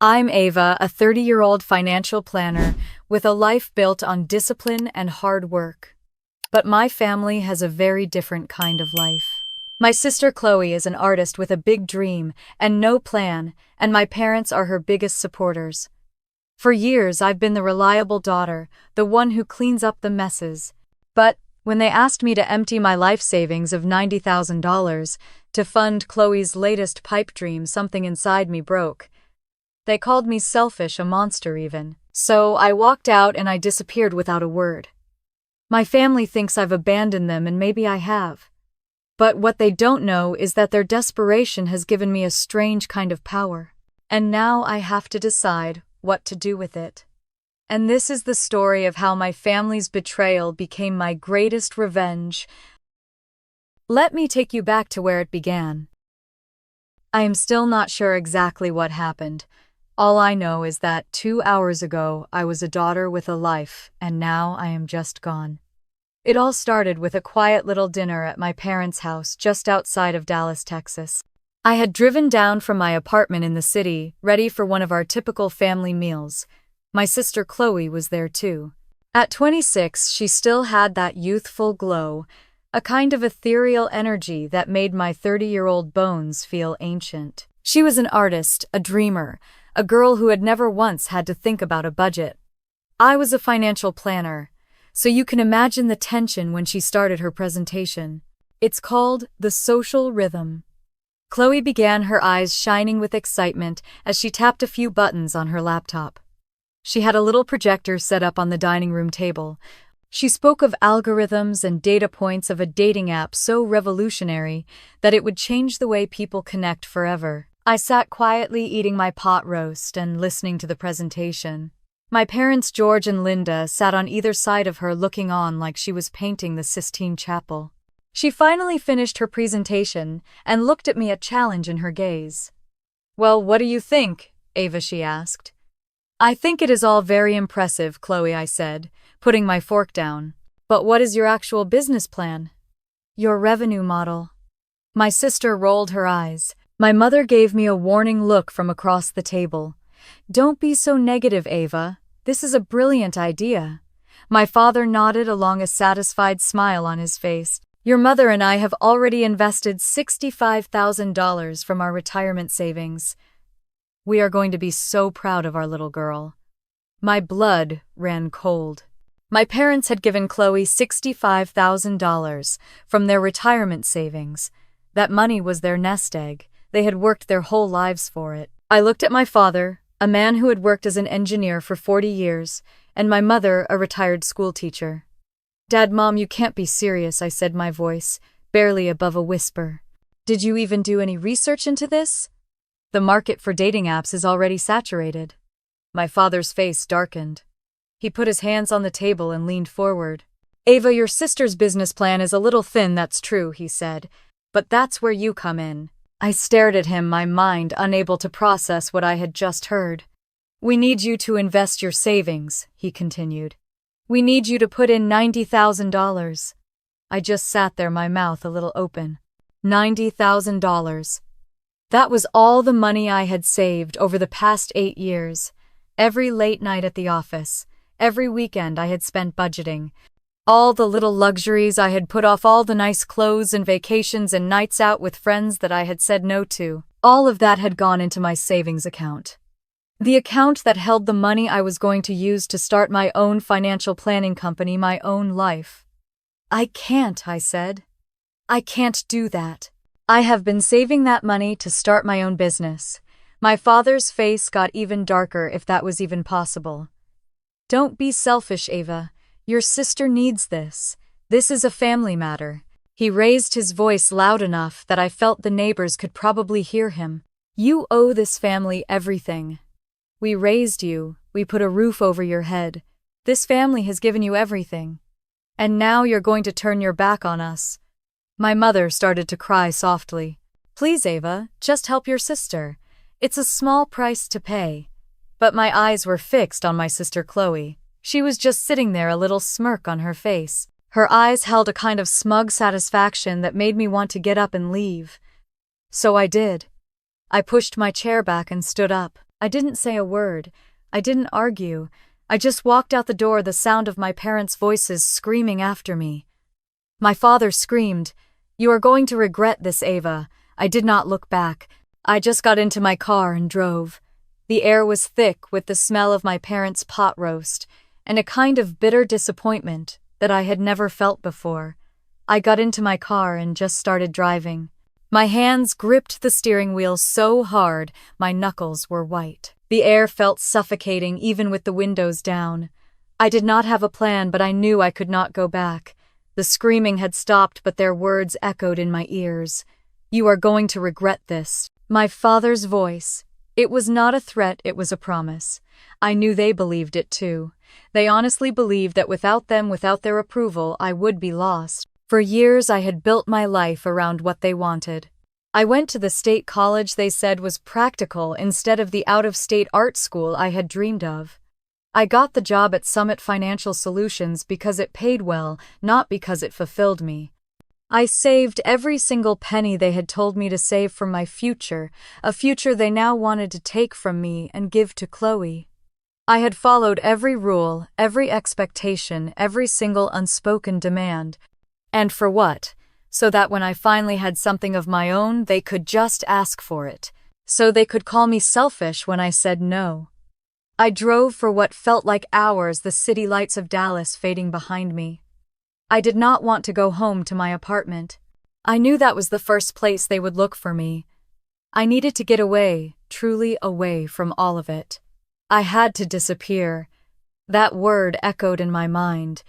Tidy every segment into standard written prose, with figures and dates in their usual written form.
I'm Ava, a 30-year-old financial planner with a life built on discipline and hard work. But my family has a very different kind of life. My sister Chloe is an artist with a big dream and no plan, and my parents are her biggest supporters. For years, I've been the reliable daughter, the one who cleans up the messes. But when they asked me to empty my life savings of $90,000 to fund Chloe's latest pipe dream, something inside me broke. They called me selfish, a monster even. So I walked out and I disappeared without a word. My family thinks I've abandoned them, and maybe I have. But what they don't know is that their desperation has given me a strange kind of power. And now I have to decide what to do with it. And this is the story of how my family's betrayal became my greatest revenge. Let me take you back to where it began. I am still not sure exactly what happened. All I know is that 2 hours ago, I was a daughter with a life, and now I am just gone. It all started with a quiet little dinner at my parents' house just outside of Dallas, Texas. I had driven down from my apartment in the city, ready for one of our typical family meals. My sister Chloe was there too. At 26, she still had that youthful glow, a kind of ethereal energy that made my 30-year-old bones feel ancient. She was an artist, a dreamer, a girl who had never once had to think about a budget. I was a financial planner, so you can imagine the tension when she started her presentation. It's called The Social Rhythm. Chloe began, her eyes shining with excitement as she tapped a few buttons on her laptop. She had a little projector set up on the dining room table. She spoke of algorithms and data points of a dating app so revolutionary that it would change the way people connect forever. I sat quietly eating my pot roast and listening to the presentation. My parents, George and Linda, sat on either side of her looking on like she was painting the Sistine Chapel. She finally finished her presentation and looked at me, a challenge in her gaze. "Well, what do you think, Ava?" she asked. "I think it is all very impressive, Chloe," I said, putting my fork down. "But what is your actual business plan? Your revenue model?" My sister rolled her eyes. My mother gave me a warning look from across the table. "Don't be so negative, Ava. This is a brilliant idea." My father nodded along, a satisfied smile on his face. "Your mother and I have already invested $65,000 from our retirement savings. We are going to be so proud of our little girl." My blood ran cold. My parents had given Chloe $65,000 from their retirement savings. That money was their nest egg. They had worked their whole lives for it. I looked at my father, a man who had worked as an engineer for 40 years, and my mother, a retired school teacher. "Dad, Mom, you can't be serious," I said, my voice barely above a whisper. "Did you even do any research into this? The market for dating apps is already saturated." My father's face darkened. He put his hands on the table and leaned forward. "Ava, your sister's business plan is a little thin, that's true," he said. "But that's where you come in." I stared at him, my mind unable to process what I had just heard. "We need you to invest your savings," he continued. "We need you to put in $90,000. I just sat there, my mouth a little open. $90,000. That was all the money I had saved over the past 8 years. Every late night at the office, every weekend I had spent budgeting. All the little luxuries I had put off, all the nice clothes and vacations and nights out with friends that I had said no to. All of that had gone into my savings account. The account that held the money I was going to use to start my own financial planning company, my own life. "I can't," I said. "I can't do that. I have been saving that money to start my own business." My father's face got even darker, if that was even possible. "Don't be selfish, Ava. Your sister needs this. This is a family matter." He raised his voice loud enough that I felt the neighbors could probably hear him. "You owe this family everything. We raised you, we put a roof over your head. This family has given you everything. And now you're going to turn your back on us." My mother started to cry softly. "Please, Ava, just help your sister. It's a small price to pay." But my eyes were fixed on my sister Chloe. She was just sitting there, a little smirk on her face. Her eyes held a kind of smug satisfaction that made me want to get up and leave. So I did. I pushed my chair back and stood up. I didn't say a word. I didn't argue. I just walked out the door, the sound of my parents' voices screaming after me. My father screamed, "You are going to regret this, Ava." I did not look back. I just got into my car and drove. The air was thick with the smell of my parents' pot roast, and a kind of bitter disappointment that I had never felt before. I got into my car and just started driving. My hands gripped the steering wheel so hard, my knuckles were white. The air felt suffocating even with the windows down. I did not have a plan, but I knew I could not go back. The screaming had stopped, but their words echoed in my ears. "You are going to regret this." My father's voice. It was not a threat, it was a promise. I knew they believed it too. They honestly believed that without them, without their approval, I would be lost. For years I had built my life around what they wanted. I went to the state college they said was practical instead of the out-of-state art school I had dreamed of. I got the job at Summit Financial Solutions because it paid well, not because it fulfilled me. I saved every single penny they had told me to save for my future, a future they now wanted to take from me and give to Chloe. I had followed every rule, every expectation, every single unspoken demand. And for what? So that when I finally had something of my own, they could just ask for it. So they could call me selfish when I said no. I drove for what felt like hours, the city lights of Dallas fading behind me. I did not want to go home to my apartment. I knew that was the first place they would look for me. I needed to get away, truly away from all of it. I had to disappear. That word echoed in my mind.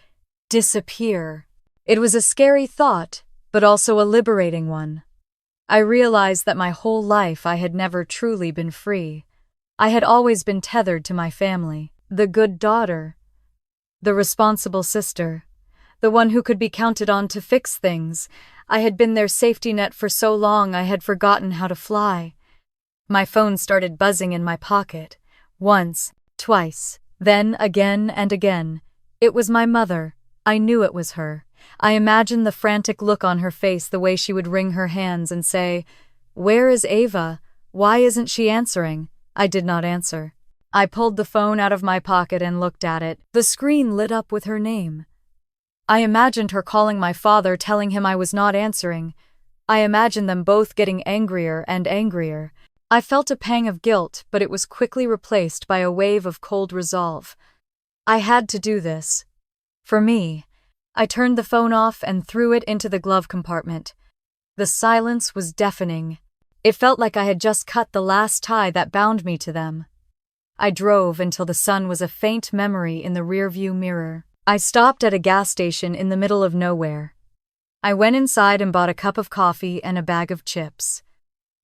Disappear. It was a scary thought, but also a liberating one. I realized that my whole life I had never truly been free. I had always been tethered to my family, the good daughter, the responsible sister, the one who could be counted on to fix things. I had been their safety net for so long I had forgotten how to fly. My phone started buzzing in my pocket. Once, twice, then again and again. It was my mother. I knew it was her. I imagined the frantic look on her face, the way she would wring her hands and say, "Where is Ava? Why isn't she answering?" I did not answer. I pulled the phone out of my pocket and looked at it. The screen lit up with her name. I imagined her calling my father, telling him I was not answering. I imagined them both getting angrier and angrier. I felt a pang of guilt, but it was quickly replaced by a wave of cold resolve. I had to do this. For me. I turned the phone off and threw it into the glove compartment. The silence was deafening. It felt like I had just cut the last tie that bound me to them. I drove until the sun was a faint memory in the rearview mirror. I stopped at a gas station in the middle of nowhere. I went inside and bought a cup of coffee and a bag of chips.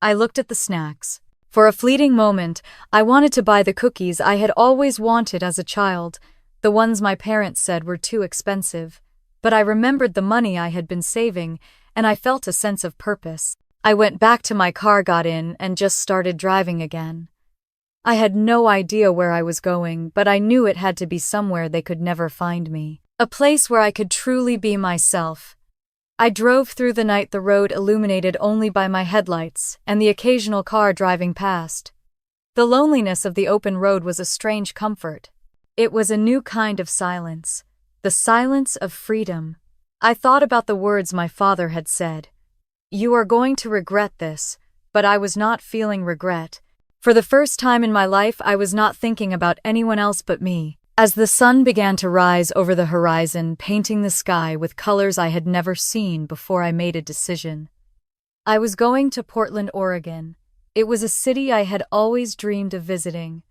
I looked at the snacks. For a fleeting moment, I wanted to buy the cookies I had always wanted as a child, the ones my parents said were too expensive. But I remembered the money I had been saving, and I felt a sense of purpose. I went back to my car, got in, and just started driving again. I had no idea where I was going, but I knew it had to be somewhere they could never find me. A place where I could truly be myself. I drove through the night, the road illuminated only by my headlights and the occasional car driving past. The loneliness of the open road was a strange comfort. It was a new kind of silence. The silence of freedom. I thought about the words my father had said. "You are going to regret this," but I was not feeling regret. For the first time in my life, I was not thinking about anyone else but me. As the sun began to rise over the horizon, painting the sky with colors I had never seen before, I made a decision. I was going to Portland, Oregon. It was a city I had always dreamed of visiting.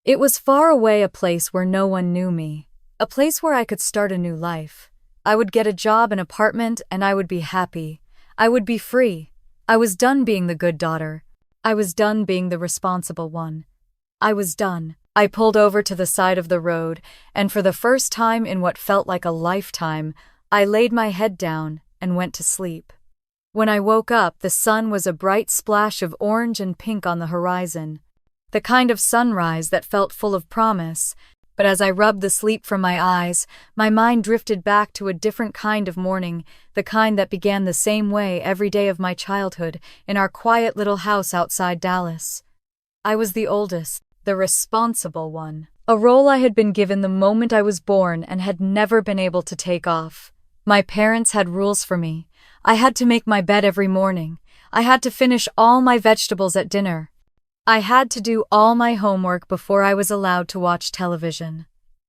It was far away, a place where no one knew me. A place where I could start a new life. I would get a job, an apartment, and I would be happy. I would be free. I was done being the good daughter. I was done being the responsible one. I was done. I pulled over to the side of the road, and for the first time in what felt like a lifetime, I laid my head down and went to sleep. When I woke up, the sun was a bright splash of orange and pink on the horizon. The kind of sunrise that felt full of promise. But as I rubbed the sleep from my eyes, my mind drifted back to a different kind of morning, the kind that began the same way every day of my childhood, in our quiet little house outside Dallas. I was the oldest, the responsible one. A role I had been given the moment I was born and had never been able to take off. My parents had rules for me. I had to make my bed every morning. I had to finish all my vegetables at dinner. I had to do all my homework before I was allowed to watch television.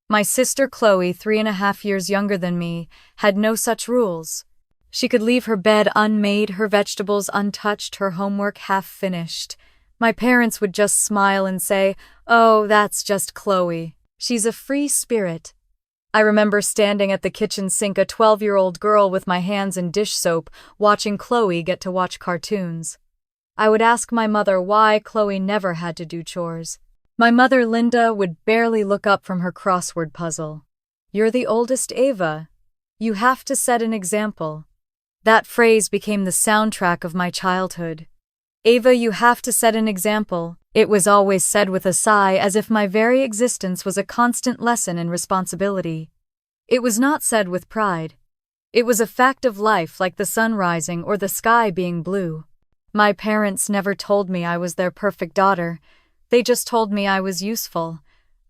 My sister Chloe, 3.5 years younger than me, had no such rules. She could leave her bed unmade, her vegetables untouched, her homework half finished. My parents would just smile and say, "Oh, that's just Chloe. She's a free spirit." I remember standing at the kitchen sink, a 12-year-old girl with my hands in dish soap, watching Chloe get to watch cartoons. I would ask my mother why Chloe never had to do chores. My mother, Linda, would barely look up from her crossword puzzle. "You're the oldest, Ava. You have to set an example." That phrase became the soundtrack of my childhood. "Ava, you have to set an example." It was always said with a sigh, as if my very existence was a constant lesson in responsibility. It was not said with pride. It was a fact of life, like the sun rising or the sky being blue. My parents never told me I was their perfect daughter. They just told me I was useful.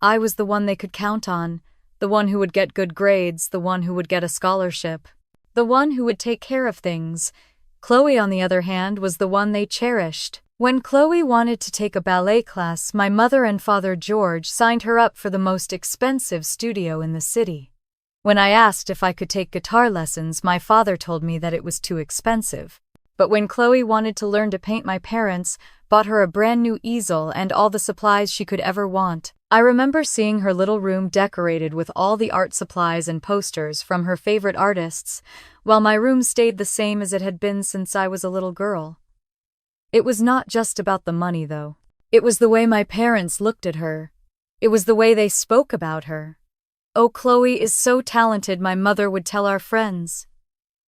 I was the one they could count on, the one who would get good grades, the one who would get a scholarship, the one who would take care of things. Chloe, on the other hand, was the one they cherished. When Chloe wanted to take a ballet class, my mother and father George signed her up for the most expensive studio in the city. When I asked if I could take guitar lessons, my father told me that it was too expensive. But when Chloe wanted to learn to paint, my parents bought her a brand new easel and all the supplies she could ever want. I remember seeing her little room decorated with all the art supplies and posters from her favorite artists, while my room stayed the same as it had been since I was a little girl. It was not just about the money, though. It was the way my parents looked at her. It was the way they spoke about her. "Oh, Chloe is so talented," my mother would tell our friends.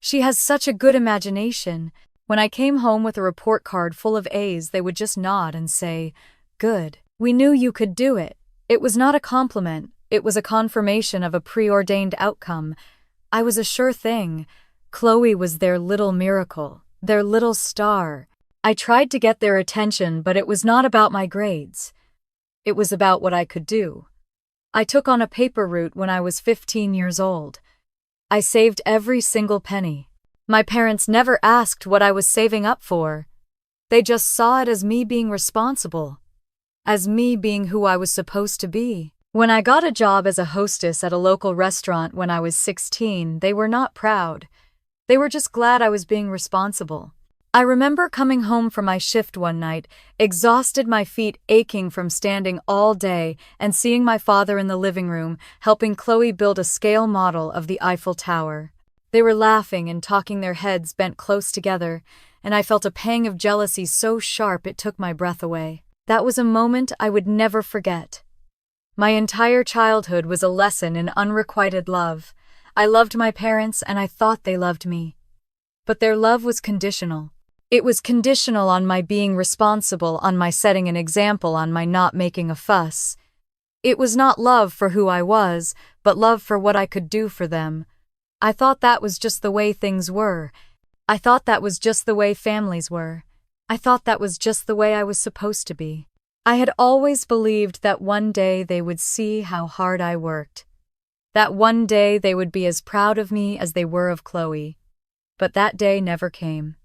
"She has such a good imagination." When I came home with a report card full of A's, they would just nod and say, "Good. We knew you could do it." It was not a compliment. It was a confirmation of a preordained outcome. I was a sure thing. Chloe was their little miracle, their little star. I tried to get their attention, but it was not about my grades. It was about what I could do. I took on a paper route when I was 15 years old. I saved every single penny. My parents never asked what I was saving up for. They just saw it as me being responsible, as me being who I was supposed to be. When I got a job as a hostess at a local restaurant when I was 16, they were not proud. They were just glad I was being responsible. I remember coming home from my shift one night, exhausted, my feet aching from standing all day, and seeing my father in the living room helping Chloe build a scale model of the Eiffel Tower. They were laughing and talking, their heads bent close together, and I felt a pang of jealousy so sharp it took my breath away. That was a moment I would never forget. My entire childhood was a lesson in unrequited love. I loved my parents and I thought they loved me. But their love was conditional. It was conditional on my being responsible, on my setting an example, on my not making a fuss. It was not love for who I was, but love for what I could do for them. I thought that was just the way things were. I thought that was just the way families were. I thought that was just the way I was supposed to be. I had always believed that one day they would see how hard I worked. That one day they would be as proud of me as they were of Chloe. But that day never came.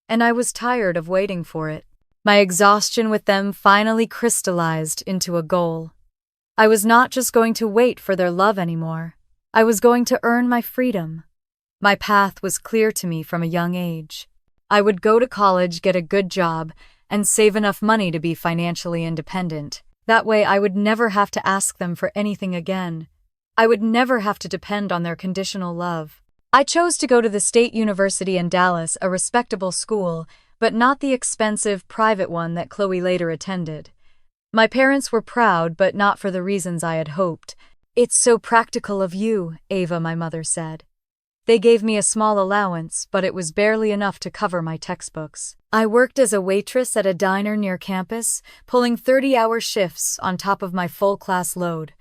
And I was tired of waiting for it. My exhaustion with them finally crystallized into a goal. I was not just going to wait for their love anymore. I was going to earn my freedom. My path was clear to me from a young age. I would go to college, get a good job, and save enough money to be financially independent. That way I would never have to ask them for anything again. I would never have to depend on their conditional love. I chose to go to the State University in Dallas, a respectable school, but not the expensive private one that Chloe later attended. My parents were proud, but not for the reasons I had hoped. "It's so practical of you, Ava," my mother said. They gave me a small allowance, but it was barely enough to cover my textbooks. I worked as a waitress at a diner near campus, pulling 30-hour shifts on top of my full class load.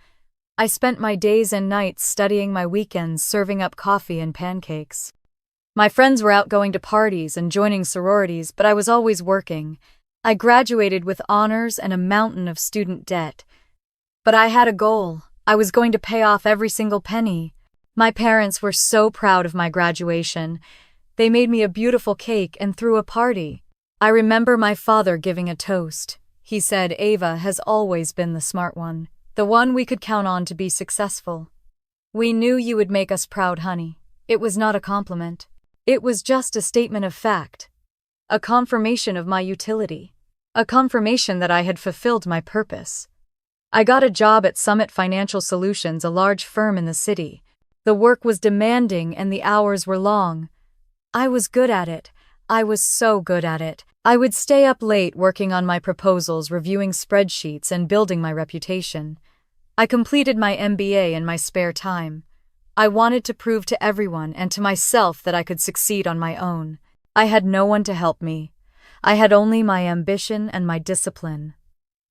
I spent my days and nights studying, my weekends serving up coffee and pancakes. My friends were out going to parties and joining sororities, but I was always working. I graduated with honors and a mountain of student debt. But I had a goal. I was going to pay off every single penny. My parents were so proud of my graduation. They made me a beautiful cake and threw a party. I remember my father giving a toast. He said Ava has always been the smart one, the one we could count on to be successful. We knew you would make us proud, honey. It was not a compliment. It was just a statement of fact. A confirmation of my utility. A confirmation that I had fulfilled my purpose. I got a job at Summit Financial Solutions, a large firm in the city. The work was demanding and the hours were long. I was good at it. I was so good at it. I would stay up late working on my proposals, reviewing spreadsheets, and building my reputation. I completed my MBA in my spare time. I wanted to prove to everyone and to myself that I could succeed on my own. I had no one to help me. I had only my ambition and my discipline.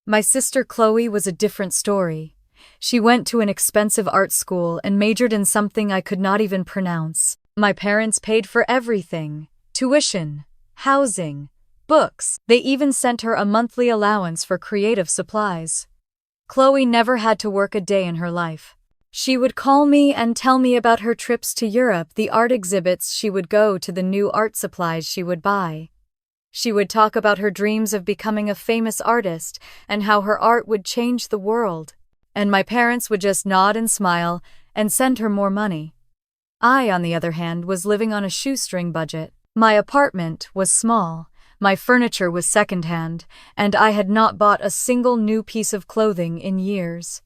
My sister Chloe was a different story. She went to an expensive art school and majored in something I could not even pronounce. My parents paid for everything: tuition, housing, books. They even sent her a monthly allowance for creative supplies. Chloe never had to work a day in her life. She would call me and tell me about her trips to Europe, the art exhibits she would go to, the new art supplies she would buy. She would talk about her dreams of becoming a famous artist and how her art would change the world. And my parents would just nod and smile and send her more money. I, on the other hand, was living on a shoestring budget. My apartment was small, my furniture was secondhand, and I had not bought a single new piece of clothing in years.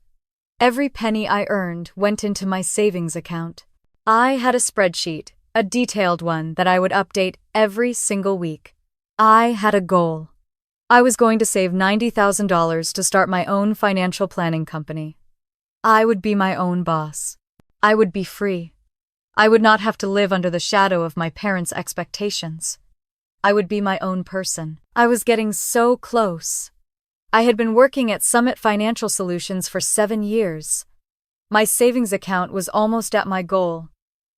Every penny I earned went into my savings account. I had a spreadsheet, a detailed one that I would update every single week. I had a goal. I was going to save $90,000 to start my own financial planning company. I would be my own boss. I would be free. I would not have to live under the shadow of my parents' expectations. I would be my own person. I was getting so close. I had been working at Summit Financial Solutions for 7 years. My savings account was almost at my goal.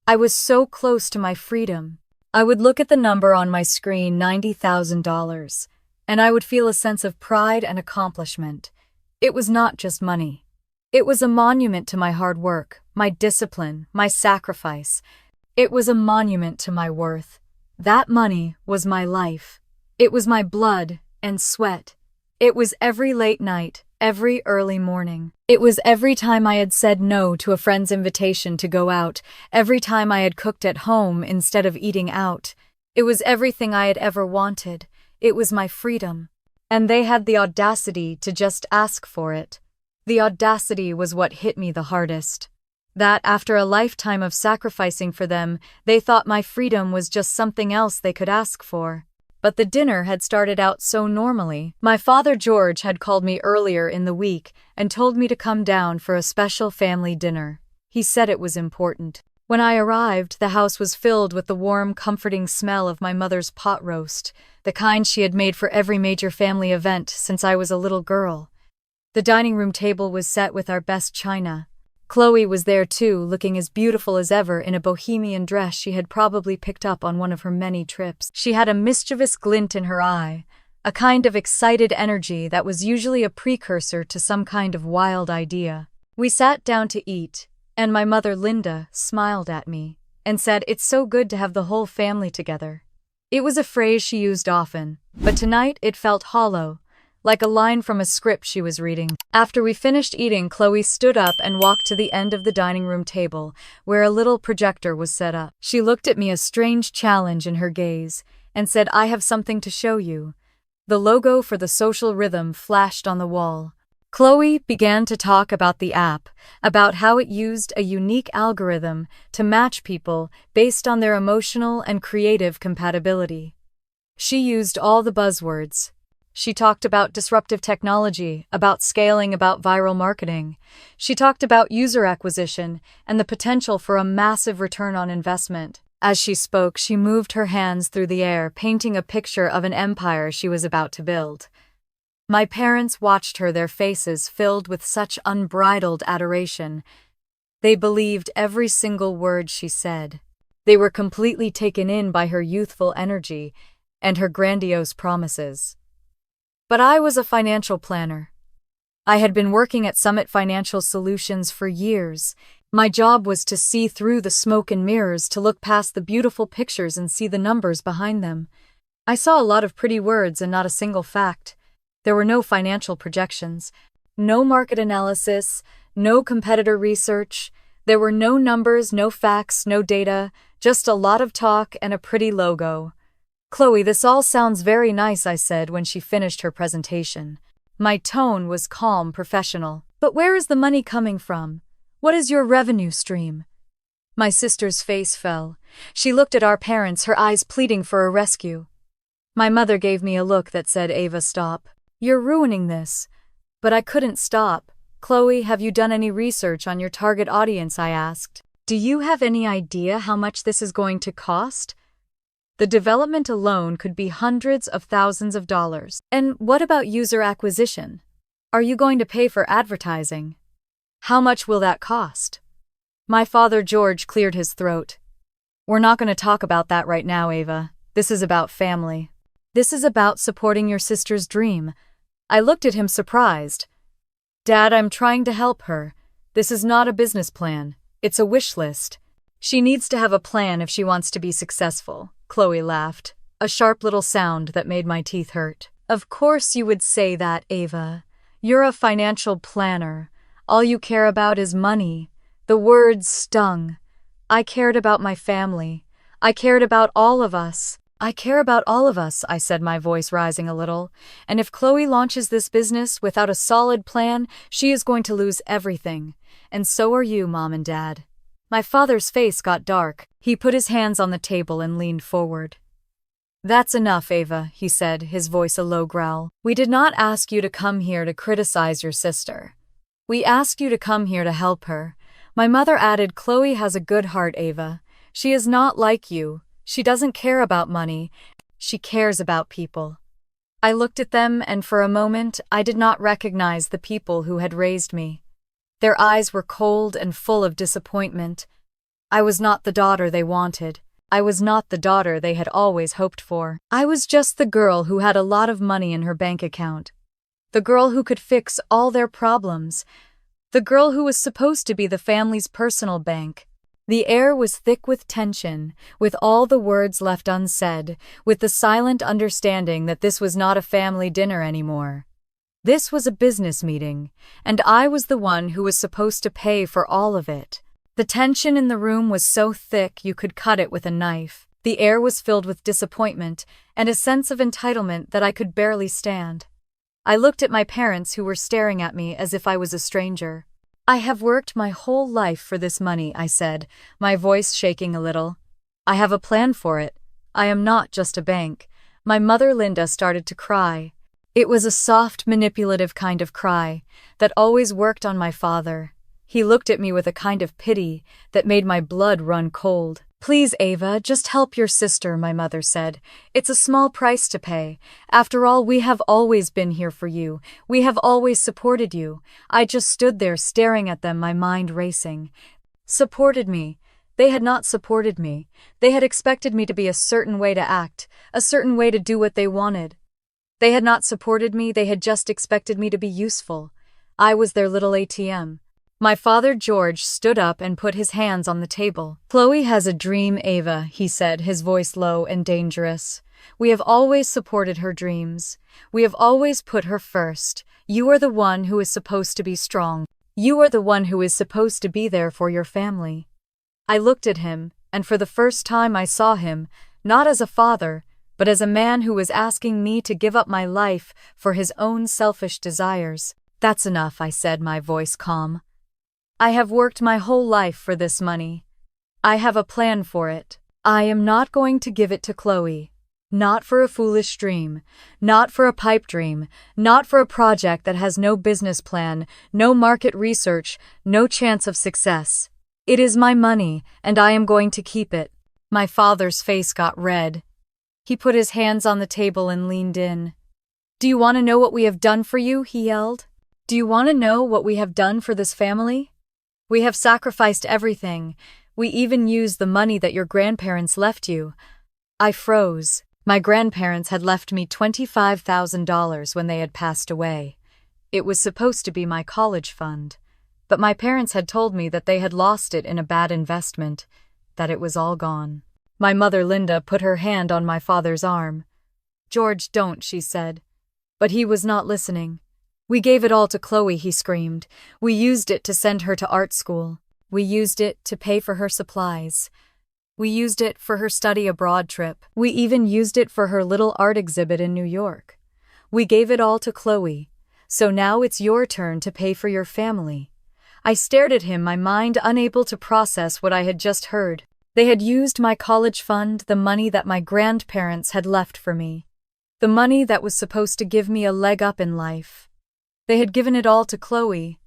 I was so close to my freedom. I would look at the number on my screen, $90,000, and I would feel a sense of pride and accomplishment. It was not just money. It was a monument to my hard work, my discipline, my sacrifice. It was a monument to my worth. That money was my life. It was my blood and sweat. It was every late night, every early morning. It was every time I had said no to a friend's invitation to go out, every time I had cooked at home instead of eating out. It was everything I had ever wanted. It was my freedom. And they had the audacity to just ask for it. The audacity was what hit me the hardest. That after a lifetime of sacrificing for them, they thought my freedom was just something else they could ask for. But the dinner had started out so normally. My father George had called me earlier in the week and told me to come down for a special family dinner. He said it was important. When I arrived, the house was filled with the warm, comforting smell of my mother's pot roast, the kind she had made for every major family event since I was a little girl. The dining room table was set with our best china. Chloe was there too, looking as beautiful as ever in a bohemian dress she had probably picked up on one of her many trips. She had a mischievous glint in her eye, a kind of excited energy that was usually a precursor to some kind of wild idea. We sat down to eat, and my mother Linda smiled at me and said, "It's so good to have the whole family together." It was a phrase she used often, but tonight it felt hollow, like a line from a script she was reading. After we finished eating, Chloe stood up and walked to the end of the dining room table, where a little projector was set up. She looked at me, a strange challenge in her gaze, and said, "I have something to show you." The logo for the social rhythm flashed on the wall. Chloe began to talk about the app, about how it used a unique algorithm to match people based on their emotional and creative compatibility. She used all the buzzwords. She talked about disruptive technology, about scaling, about viral marketing. She talked about user acquisition and the potential for a massive return on investment. As she spoke, she moved her hands through the air, painting a picture of an empire she was about to build. My parents watched her, their faces filled with such unbridled adoration. They believed every single word she said. They were completely taken in by her youthful energy and her grandiose promises. But I was a financial planner. I had been working at Summit Financial Solutions for years. My job was to see through the smoke and mirrors, to look past the beautiful pictures and see the numbers behind them. I saw a lot of pretty words and not a single fact. There were no financial projections, no market analysis, no competitor research. There were no numbers, no facts, no data, just a lot of talk and a pretty logo. "Chloe, this all sounds very nice," I said when she finished her presentation. My tone was calm, professional. "But where is the money coming from? What is your revenue stream?" My sister's face fell. She looked at our parents, her eyes pleading for a rescue. My mother gave me a look that said, "Ava, stop. You're ruining this." But I couldn't stop. "Chloe, have you done any research on your target audience?" I asked. "Do you have any idea how much this is going to cost? The development alone could be hundreds of thousands of dollars. And what about user acquisition? Are you going to pay for advertising? How much will that cost?" My father, George, cleared his throat. "We're not going to talk about that right now, Ava. This is about family. This is about supporting your sister's dream." I looked at him surprised. "Dad, I'm trying to help her. This is not a business plan. It's a wish list. She needs to have a plan if she wants to be successful." Chloe laughed, a sharp little sound that made my teeth hurt. "Of course you would say that, Ava. You're a financial planner. All you care about is money." The words stung. I cared about my family. I cared about all of us. "I care about all of us," I said, my voice rising a little. "And if Chloe launches this business without a solid plan, she is going to lose everything. And so are you, Mom and Dad." My father's face got dark. He put his hands on the table and leaned forward. "That's enough, Ava," he said, his voice a low growl. "We did not ask you to come here to criticize your sister. We asked you to come here to help her." My mother added, "Chloe has a good heart, Ava. She is not like you. She doesn't care about money. She cares about people." I looked at them, and for a moment I did not recognize the people who had raised me. Their eyes were cold and full of disappointment. I was not the daughter they wanted. I was not the daughter they had always hoped for. I was just the girl who had a lot of money in her bank account. The girl who could fix all their problems. The girl who was supposed to be the family's personal bank. The air was thick with tension, with all the words left unsaid, with the silent understanding that this was not a family dinner anymore. This was a business meeting, and I was the one who was supposed to pay for all of it. The tension in the room was so thick you could cut it with a knife. The air was filled with disappointment and a sense of entitlement that I could barely stand. I looked at my parents, who were staring at me as if I was a stranger. "I have worked my whole life for this money," I said, my voice shaking a little. "I have a plan for it. I am not just a bank." My mother, Linda, started to cry. It was a soft, manipulative kind of cry that always worked on my father. He looked at me with a kind of pity that made my blood run cold. "Please, Ava, just help your sister," my mother said. "It's a small price to pay. After all, we have always been here for you. We have always supported you." I just stood there staring at them, my mind racing. Supported me. They had not supported me. They had expected me to be a certain way to act, a certain way to do what they wanted. They had not supported me, they had just expected me to be useful. I was their little ATM. My father, George, stood up and put his hands on the table. "Chloe has a dream, Ava," he said, his voice low and dangerous. "We have always supported her dreams. We have always put her first. You are the one who is supposed to be strong. You are the one who is supposed to be there for your family." I looked at him, and for the first time I saw him, not as a father, but as a man who was asking me to give up my life for his own selfish desires. "That's enough," I said, my voice calm. "I have worked my whole life for this money. I have a plan for it. I am not going to give it to Chloe. Not for a foolish dream. Not for a pipe dream. Not for a project that has no business plan, no market research, no chance of success. It is my money, and I am going to keep it." My father's face got red. He put his hands on the table and leaned in. "Do you want to know what we have done for you?" he yelled. "Do you want to know what we have done for this family? We have sacrificed everything. We even used the money that your grandparents left you." I froze. My grandparents had left me $25,000 when they had passed away. It was supposed to be my college fund, but my parents had told me that they had lost it in a bad investment, that it was all gone. My mother, Linda, put her hand on my father's arm. "George, don't," she said. But he was not listening. "We gave it all to Chloe," he screamed. "We used it to send her to art school. We used it to pay for her supplies. We used it for her study abroad trip. We even used it for her little art exhibit in New York. We gave it all to Chloe. So now it's your turn to pay for your family." I stared at him, my mind unable to process what I had just heard. They had used my college fund, the money that my grandparents had left for me. The money that was supposed to give me a leg up in life. They had given it all to Chloe.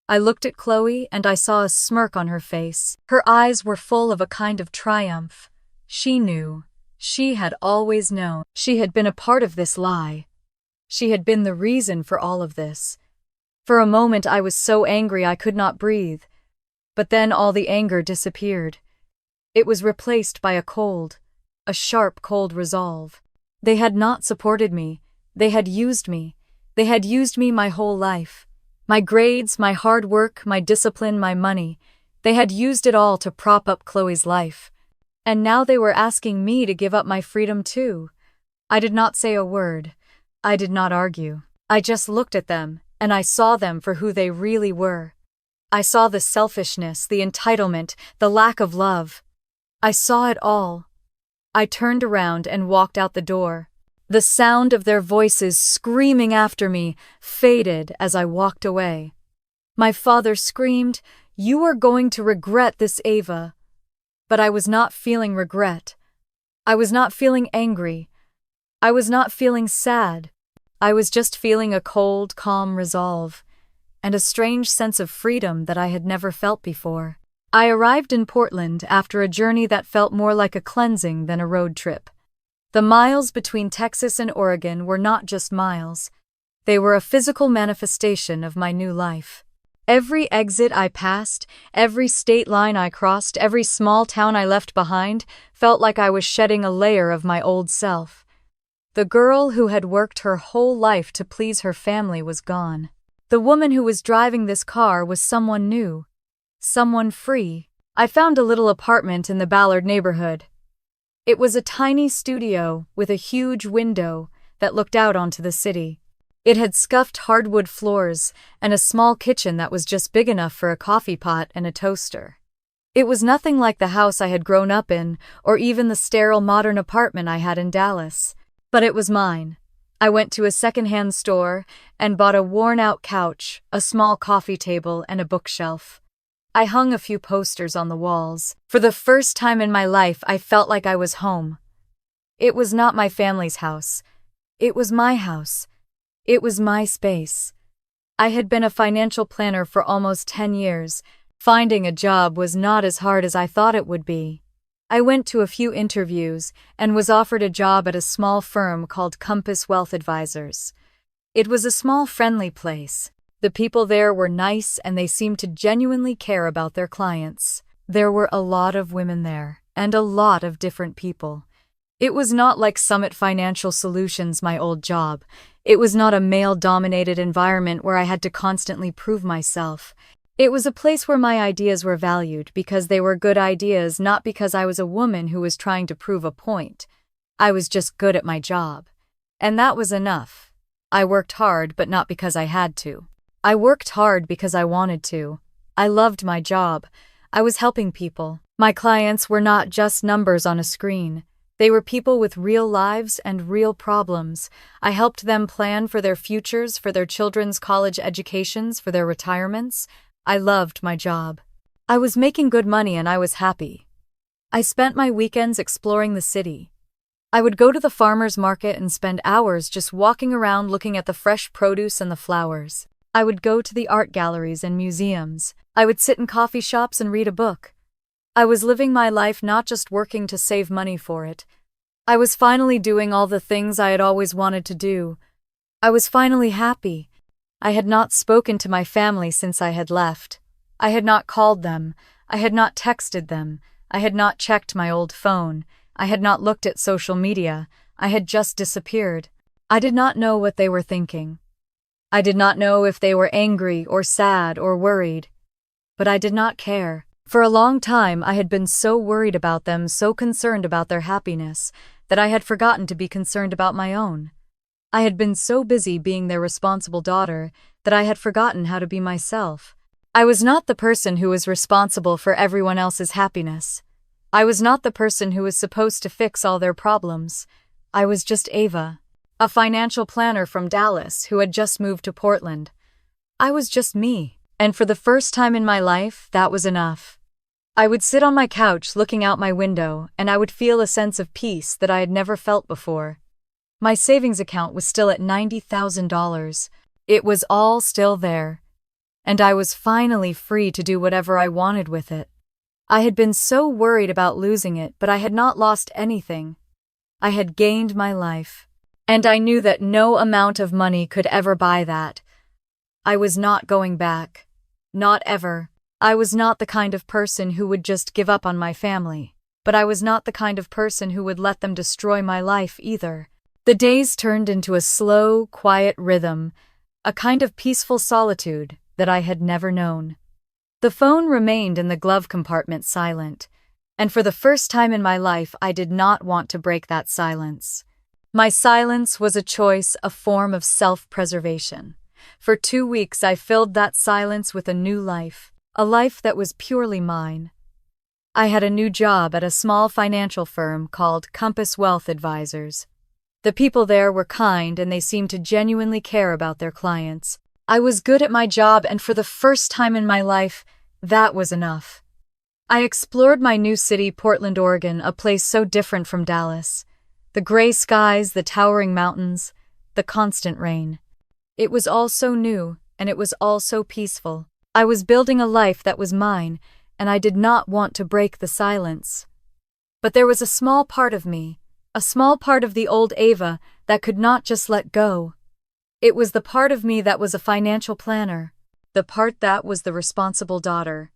I looked at Chloe and I saw a smirk on her face. Her eyes were full of a kind of triumph. She knew. She had always known. She had been a part of this lie. She had been the reason for all of this. For a moment I was so angry I could not breathe. But then all the anger disappeared. It was replaced by a sharp, cold resolve. They had not supported me. They had used me. They had used me my whole life. My grades, my hard work, my discipline, my money. They had used it all to prop up Chloe's life. And now they were asking me to give up my freedom too. I did not say a word. I did not argue. I just looked at them, and I saw them for who they really were. I saw the selfishness, the entitlement, the lack of love. I saw it all. I turned around and walked out the door. The sound of their voices screaming after me faded as I walked away. My father screamed, "You are going to regret this, Ava." But I was not feeling regret. I was not feeling angry. I was not feeling sad. I was just feeling a cold, calm resolve, and a strange sense of freedom that I had never felt before. I arrived in Portland after a journey that felt more like a cleansing than a road trip. The miles between Texas and Oregon were not just miles. They were a physical manifestation of my new life. Every exit I passed, every state line I crossed, every small town I left behind felt like I was shedding a layer of my old self. The girl who had worked her whole life to please her family was gone. The woman who was driving this car was someone new, someone free. I found a little apartment in the Ballard neighborhood. It was a tiny studio with a huge window that looked out onto the city. It had scuffed hardwood floors and a small kitchen that was just big enough for a coffee pot and a toaster. It was nothing like the house I had grown up in or even the sterile modern apartment I had in Dallas. But it was mine. I went to a secondhand store and bought a worn-out couch, a small coffee table, and a bookshelf. I hung a few posters on the walls. For the first time in my life, I felt like I was home. It was not my family's house. It was my house. It was my space. I had been a financial planner for almost 10 years. Finding a job was not as hard as I thought it would be. I went to a few interviews and was offered a job at a small firm called Compass Wealth Advisors. It was a small, friendly place. The people there were nice and they seemed to genuinely care about their clients. There were a lot of women there, and a lot of different people. It was not like Summit Financial Solutions, my old job. It was not a male-dominated environment where I had to constantly prove myself. It was a place where my ideas were valued because they were good ideas, not because I was a woman who was trying to prove a point. I was just good at my job. And that was enough. I worked hard, but not because I had to. I worked hard because I wanted to. I loved my job. I was helping people. My clients were not just numbers on a screen. They were people with real lives and real problems. I helped them plan for their futures, for their children's college educations, for their retirements. I loved my job. I was making good money and I was happy. I spent my weekends exploring the city. I would go to the farmer's market and spend hours just walking around looking at the fresh produce and the flowers. I would go to the art galleries and museums. I would sit in coffee shops and read a book. I was living my life, not just working to save money for it. I was finally doing all the things I had always wanted to do. I was finally happy. I had not spoken to my family since I had left. I had not called them. I had not texted them. I had not checked my old phone. I had not looked at social media. I had just disappeared. I did not know what they were thinking. I did not know if they were angry or sad or worried. But I did not care. For a long time, I had been so worried about them, so concerned about their happiness, that I had forgotten to be concerned about my own. I had been so busy being their responsible daughter that I had forgotten how to be myself. I was not the person who was responsible for everyone else's happiness. I was not the person who was supposed to fix all their problems. I was just Ava, a financial planner from Dallas who had just moved to Portland. I was just me, and for the first time in my life, that was enough. I would sit on my couch looking out my window, and I would feel a sense of peace that I had never felt before. My savings account was still at $90,000. It was all still there. And I was finally free to do whatever I wanted with it. I had been so worried about losing it, but I had not lost anything. I had gained my life. And I knew that no amount of money could ever buy that. I was not going back. Not ever. I was not the kind of person who would just give up on my family. But I was not the kind of person who would let them destroy my life either. The days turned into a slow, quiet rhythm, a kind of peaceful solitude that I had never known. The phone remained in the glove compartment silent, and for the first time in my life I did not want to break that silence. My silence was a choice, a form of self-preservation. For 2 weeks I filled that silence with a new life, a life that was purely mine. I had a new job at a small financial firm called Compass Wealth Advisors. The people there were kind and they seemed to genuinely care about their clients. I was good at my job, and for the first time in my life, that was enough. I explored my new city, Portland, Oregon, a place so different from Dallas. The gray skies, the towering mountains, the constant rain. It was all so new, and it was all so peaceful. I was building a life that was mine, and I did not want to break the silence. But there was a small part of me, a small part of the old Ava, that could not just let go. It was the part of me that was a financial planner, the part that was the responsible daughter.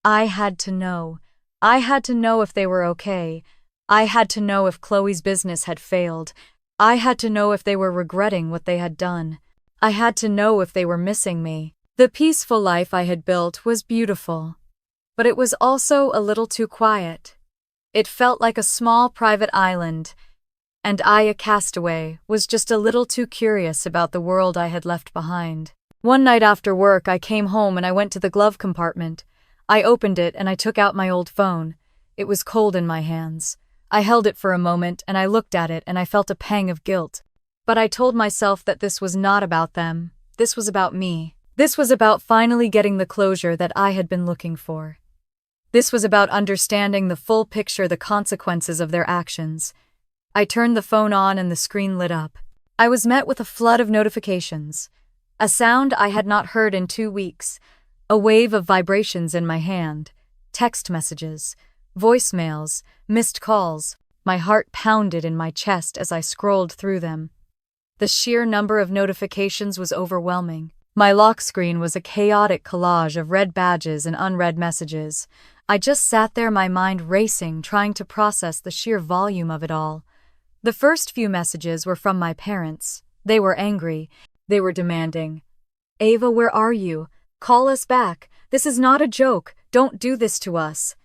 I had to know. I had to know if they were okay. I had to know if Chloe's business had failed. I had to know if they were regretting what they had done. I had to know if they were missing me. The peaceful life I had built was beautiful, but it was also a little too quiet. It felt like a small private island, and I, a castaway, was just a little too curious about the world I had left behind. One night after work, I came home and I went to the glove compartment. I opened it and I took out my old phone. It was cold in my hands. I held it for a moment and I looked at it and I felt a pang of guilt. But I told myself that this was not about them. This was about me. This was about finally getting the closure that I had been looking for. This was about understanding the full picture, the consequences of their actions. I turned the phone on and the screen lit up. I was met with a flood of notifications. A sound I had not heard in 2 weeks. A wave of vibrations in my hand. Text messages, voicemails, missed calls. My heart pounded in my chest as I scrolled through them. The sheer number of notifications was overwhelming. My lock screen was a chaotic collage of red badges and unread messages. I just sat there, my mind racing, trying to process the sheer volume of it all. The first few messages were from my parents. They were angry. They were demanding. "Ava, where are you? Call us back. This is not a joke. Don't do this to us."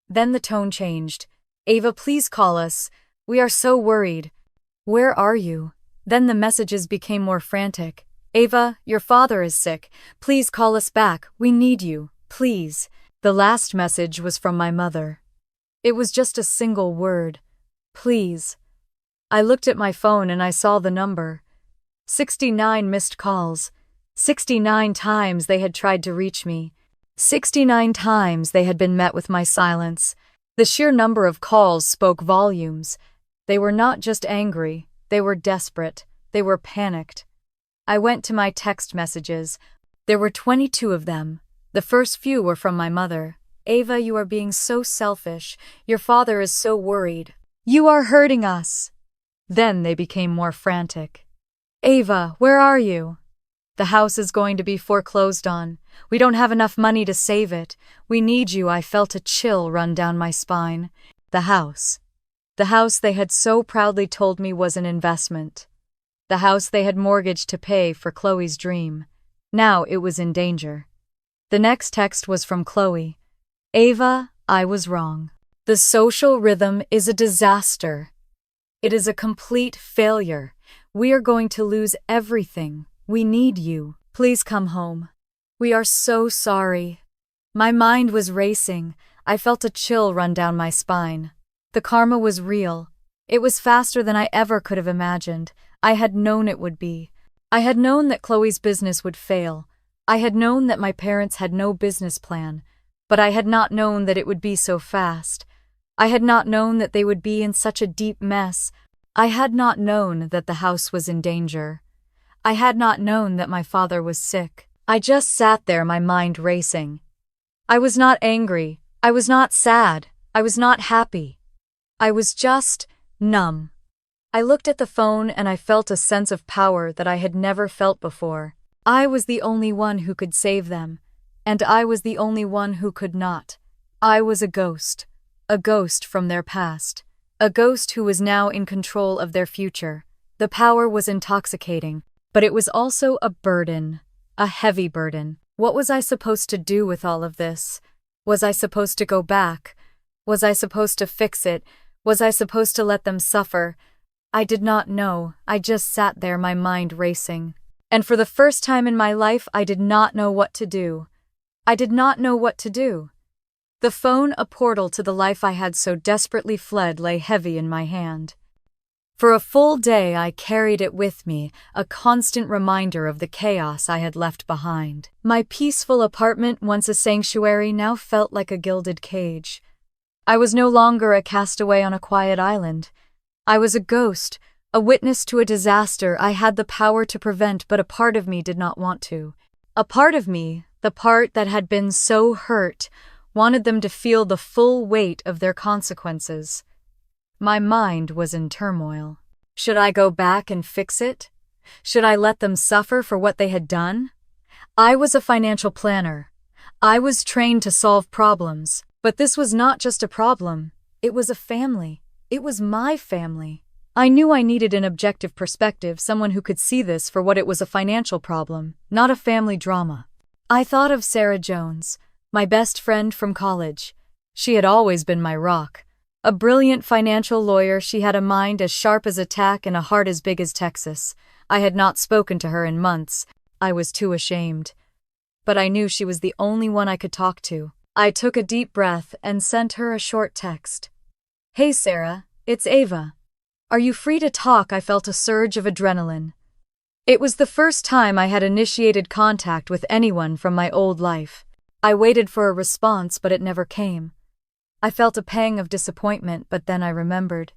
Then the tone changed. "Ava, please call us. We are so worried." "Where are you?" Then the messages became more frantic. "Ava, your father is sick. Please call us back. We need you. Please." The last message was from my mother. It was just a single word. "Please." I looked at my phone and I saw the number. 69 missed calls. 69 times they had tried to reach me. 69 times they had been met with my silence. The sheer number of calls spoke volumes. They were not just angry. They were desperate. They were panicked. I went to my text messages. There were 22 of them. The first few were from my mother. "Ava, you are being so selfish. Your father is so worried. You are hurting us." Then they became more frantic. "Ava, where are you? The house is going to be foreclosed on. We don't have enough money to save it. We need you." I felt a chill run down my spine. The house. The house they had so proudly told me was an investment. The house they had mortgaged to pay for Chloe's dream. Now it was in danger. The next text was from Chloe. Ava, I was wrong. The social rhythm is a disaster. It is a complete failure. We are going to lose everything. We need you. Please come home. We are so sorry. My mind was racing. I felt a chill run down my spine. The karma was real. It was faster than I ever could have imagined. I had known it would be. I had known that Chloe's business would fail. I had known that my parents had no business plan. But I had not known that it would be so fast. I had not known that they would be in such a deep mess. I had not known that the house was in danger. I had not known that my father was sick. I just sat there, my mind racing. I was not angry. I was not sad. I was not happy. I was just numb. I looked at the phone and I felt a sense of power that I had never felt before. I was the only one who could save them, and I was the only one who could not. I was a ghost from their past, a ghost who was now in control of their future. The power was intoxicating, but it was also a burden, a heavy burden. What was I supposed to do with all of this? Was I supposed to go back? Was I supposed to fix it? Was I supposed to let them suffer? I did not know. I just sat there, my mind racing. And for the first time in my life, I did not know what to do. I did not know what to do. The phone, a portal to the life I had so desperately fled, lay heavy in my hand. For a full day I carried it with me, a constant reminder of the chaos I had left behind. My peaceful apartment, once a sanctuary, now felt like a gilded cage. I was no longer a castaway on a quiet island. I was a ghost, a witness to a disaster I had the power to prevent, but a part of me did not want to. A part of me, the part that had been so hurt, wanted them to feel the full weight of their consequences. My mind was in turmoil. Should I go back and fix it? Should I let them suffer for what they had done? I was a financial planner. I was trained to solve problems, but this was not just a problem. It was a family. It was my family. I knew I needed an objective perspective, someone who could see this for what it was, a financial problem, not a family drama. I thought of Sarah Jones, my best friend from college. She had always been my rock. A brilliant financial lawyer, she had a mind as sharp as a tack and a heart as big as Texas. I had not spoken to her in months. I was too ashamed. But I knew she was the only one I could talk to. I took a deep breath and sent her a short text. Hey Sarah, it's Ava. Are you free to talk? I felt a surge of adrenaline. It was the first time I had initiated contact with anyone from my old life. I waited for a response, but it never came. I felt a pang of disappointment, but then I remembered.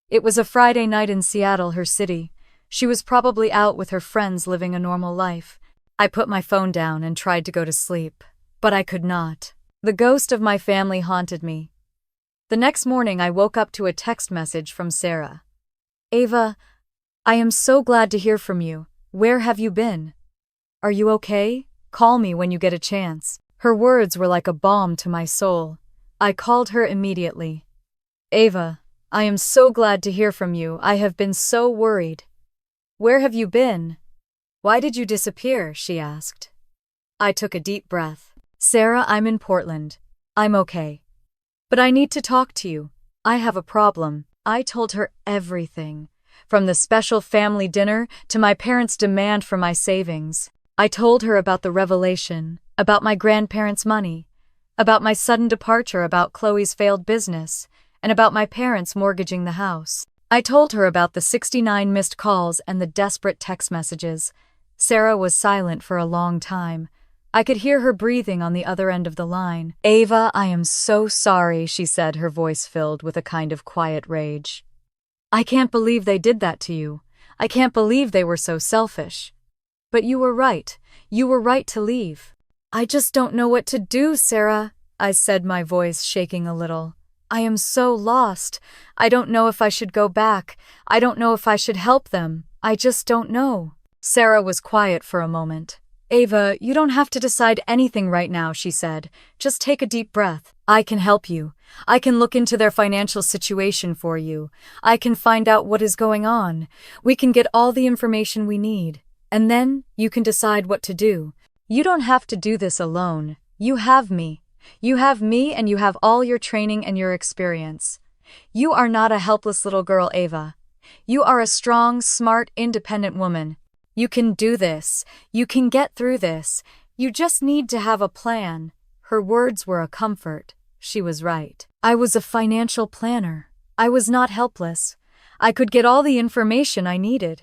It was a Friday night in Seattle, her city. She was probably out with her friends living a normal life. I put my phone down and tried to go to sleep, but I could not. The ghost of my family haunted me. The next morning I woke up to a text message from Sarah. Ava, I am so glad to hear from you. Where have you been? Are you okay? Call me when you get a chance. Her words were like a balm to my soul. I called her immediately. Ava, I am so glad to hear from you. I have been so worried. Where have you been? Why did you disappear? She asked. I took a deep breath. Sarah, I'm in Portland. I'm okay. But I need to talk to you. I have a problem. I told her everything, from the special family dinner to my parents' demand for my savings. I told her about the revelation, about my grandparents' money, about my sudden departure, about Chloe's failed business, and about my parents mortgaging the house. I told her about the 69 missed calls and the desperate text messages. Sarah was silent for a long time. I could hear her breathing on the other end of the line. Ava, I am so sorry, she said, her voice filled with a kind of quiet rage. I can't believe they did that to you. I can't believe they were so selfish. But you were right. You were right to leave. I just don't know what to do, Sarah, I said, my voice shaking a little. I am so lost. I don't know if I should go back. I don't know if I should help them. I just don't know. Sarah was quiet for a moment. Ava, you don't have to decide anything right now, she said. Just take a deep breath. I can help you. I can look into their financial situation for you. I can find out what is going on. We can get all the information we need. And then you can decide what to do. You don't have to do this alone. You have me. You have me and you have all your training and your experience. You are not a helpless little girl, Ava. You are a strong, smart, independent woman. You can do this. You can get through this. You just need to have a plan. Her words were a comfort. She was right. I was a financial planner. I was not helpless. I could get all the information I needed.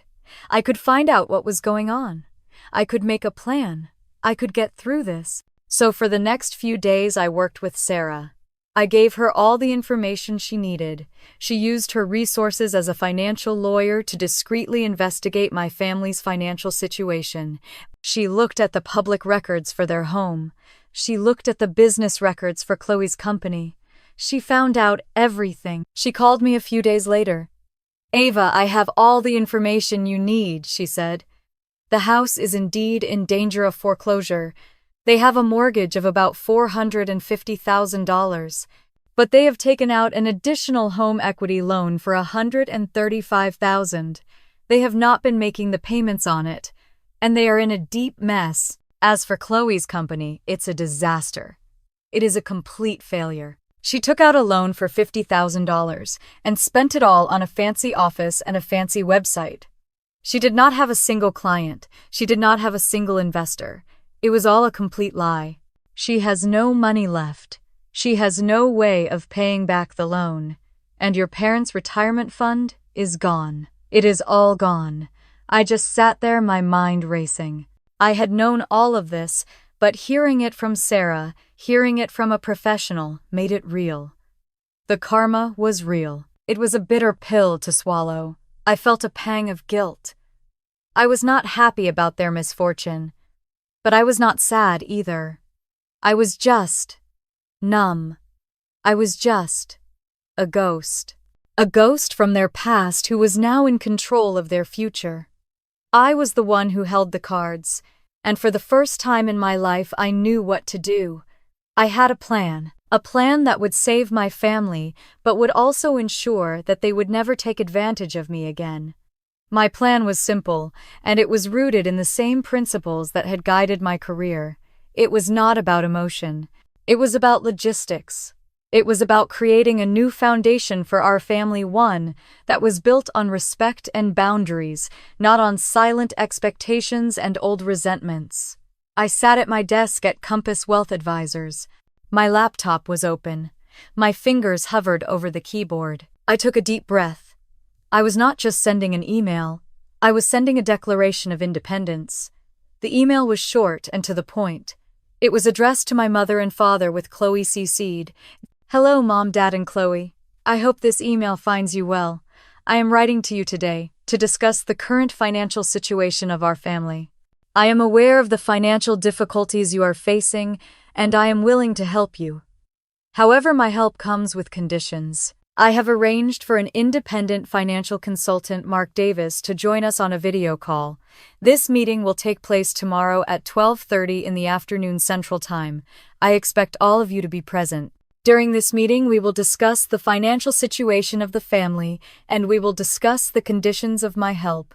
I could find out what was going on. I could make a plan. I could get through this. So for the next few days, I worked with Sarah. I gave her all the information she needed. She used her resources as a financial lawyer to discreetly investigate my family's financial situation. She looked at the public records for their home. She looked at the business records for Chloe's company. She found out everything. She called me a few days later. Ava, I have all the information you need, she said. The house is indeed in danger of foreclosure. They have a mortgage of about $450,000, but they have taken out an additional home equity loan for $135,000. They have not been making the payments on it, and they are in a deep mess. As for Chloe's company, it's a disaster. It is a complete failure. She took out a loan for $50,000 and spent it all on a fancy office and a fancy website. She did not have a single client. She did not have a single investor. It was all a complete lie. She has no money left. She has no way of paying back the loan. And your parents' retirement fund is gone. It is all gone. I just sat there, my mind racing. I had known all of this, but hearing it from Sarah, hearing it from a professional, made it real. The karma was real. It was a bitter pill to swallow. I felt a pang of guilt. I was not happy about their misfortune. But I was not sad either. I was just numb. I was just a ghost. A ghost from their past who was now in control of their future. I was the one who held the cards, and for the first time in my life I knew what to do. I had a plan that would save my family, but would also ensure that they would never take advantage of me again. My plan was simple, and it was rooted in the same principles that had guided my career. It was not about emotion. It was about logistics. It was about creating a new foundation for our family, one that was built on respect and boundaries, not on silent expectations and old resentments. I sat at my desk at Compass Wealth Advisors. My laptop was open. My fingers hovered over the keyboard. I took a deep breath. I was not just sending an email, I was sending a declaration of independence. The email was short and to the point. It was addressed to my mother and father with Chloe CC'd. Hello, Mom, Dad, and Chloe. I hope this email finds you well. I am writing to you today to discuss the current financial situation of our family. I am aware of the financial difficulties you are facing, and I am willing to help you. However, my help comes with conditions. I have arranged for an independent financial consultant, Mark Davis, to join us on a video call. This meeting will take place tomorrow at 12:30 in the afternoon Central Time. I expect all of you to be present. During this meeting, we will discuss the financial situation of the family, and we will discuss the conditions of my help.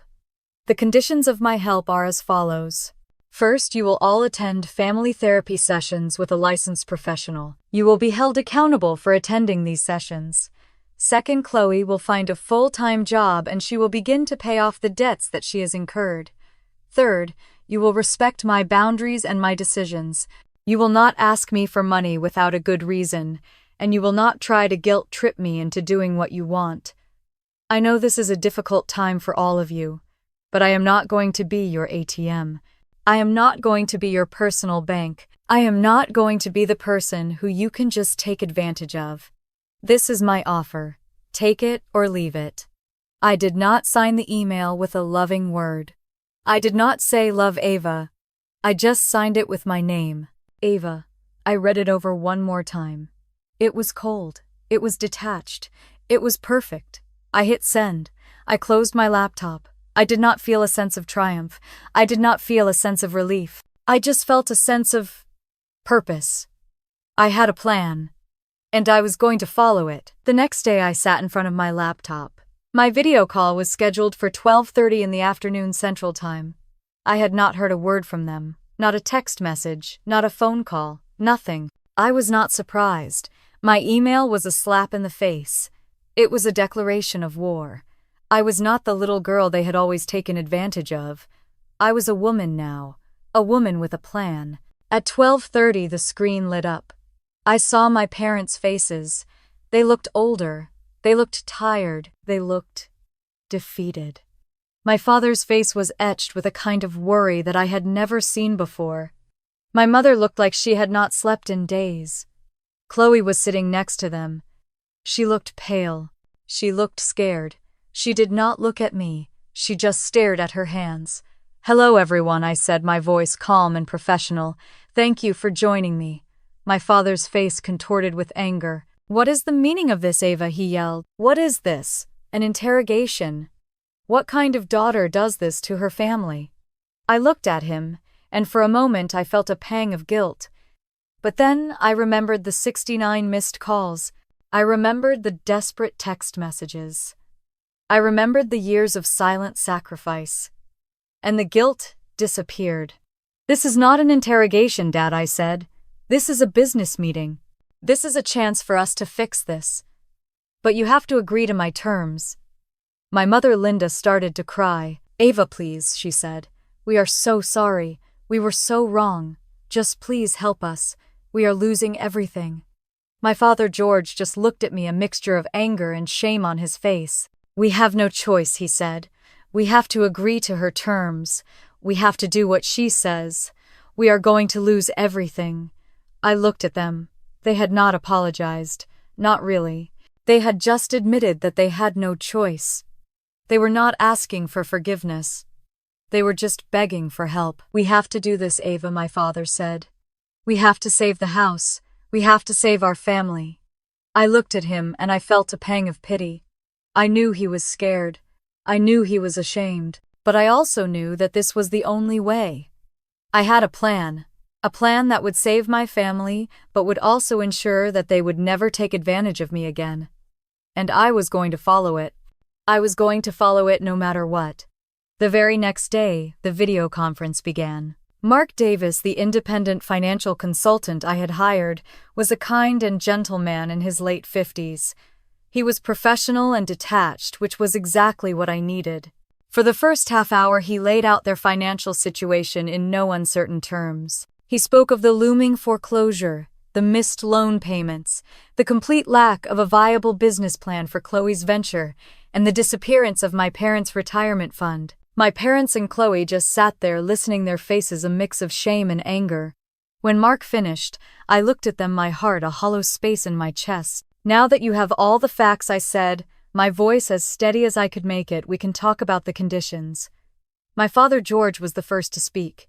The conditions of my help are as follows. First, you will all attend family therapy sessions with a licensed professional. You will be held accountable for attending these sessions. Second, Chloe will find a full-time job and she will begin to pay off the debts that she has incurred. Third, you will respect my boundaries and my decisions. You will not ask me for money without a good reason, and you will not try to guilt-trip me into doing what you want. I know this is a difficult time for all of you, but I am not going to be your ATM. I am not going to be your personal bank. I am not going to be the person who you can just take advantage of. This is my offer. Take it or leave it. I did not sign the email with a loving word. I did not say love Ava. I just signed it with my name, Ava. I read it over one more time. It was cold. It was detached. It was perfect. I hit send. I closed my laptop. I did not feel a sense of triumph. I did not feel a sense of relief. I just felt a sense of purpose. I had a plan, and I was going to follow it. The next day I sat in front of my laptop. My video call was scheduled for 12:30 in the afternoon Central Time. I had not heard a word from them, not a text message, not a phone call, nothing. I was not surprised. My email was a slap in the face. It was a declaration of war. I was not the little girl they had always taken advantage of. I was a woman now, a woman with a plan. At 12:30 the screen lit up. I saw my parents' faces. They looked older. They looked tired. They looked defeated. My father's face was etched with a kind of worry that I had never seen before. My mother looked like she had not slept in days. Chloe was sitting next to them. She looked pale. She looked scared. She did not look at me. She just stared at her hands. "Hello, everyone," I said, my voice calm and professional. "Thank you for joining me." My father's face contorted with anger. "What is the meaning of this, Ava?" he yelled. "What is this? An interrogation? What kind of daughter does this to her family?" I looked at him, and for a moment I felt a pang of guilt. But then I remembered the 69 missed calls. I remembered the desperate text messages. I remembered the years of silent sacrifice. And the guilt disappeared. "This is not an interrogation, Dad," I said. "This is a business meeting. This is a chance for us to fix this. But you have to agree to my terms." My mother Linda started to cry. "Ava, please," she said. "We are so sorry. We were so wrong. Just please help us. We are losing everything." My father George just looked at me, a mixture of anger and shame on his face. "We have no choice," he said. "We have to agree to her terms. We have to do what she says. We are going to lose everything." I looked at them. They had not apologized. Not really. They had just admitted that they had no choice. They were not asking for forgiveness. They were just begging for help. "We have to do this, Ava," my father said. "We have to save the house. We have to save our family." I looked at him and I felt a pang of pity. I knew he was scared. I knew he was ashamed. But I also knew that this was the only way. I had a plan that would save my family, but would also ensure that they would never take advantage of me again. And I was going to follow it. I was going to follow it no matter what. The very next day, the video conference began. Mark Davis, the independent financial consultant I had hired, was a kind and gentle man in his late 50s. He was professional and detached, which was exactly what I needed. For the first half hour, he laid out their financial situation in no uncertain terms. He spoke of the looming foreclosure, the missed loan payments, the complete lack of a viable business plan for Chloe's venture, and the disappearance of my parents' retirement fund. My parents and Chloe just sat there listening, their faces a mix of shame and anger. When Mark finished, I looked at them, my heart a hollow space in my chest. "Now that you have all the facts," I said, my voice as steady as I could make it, "we can talk about the conditions." My father George was the first to speak.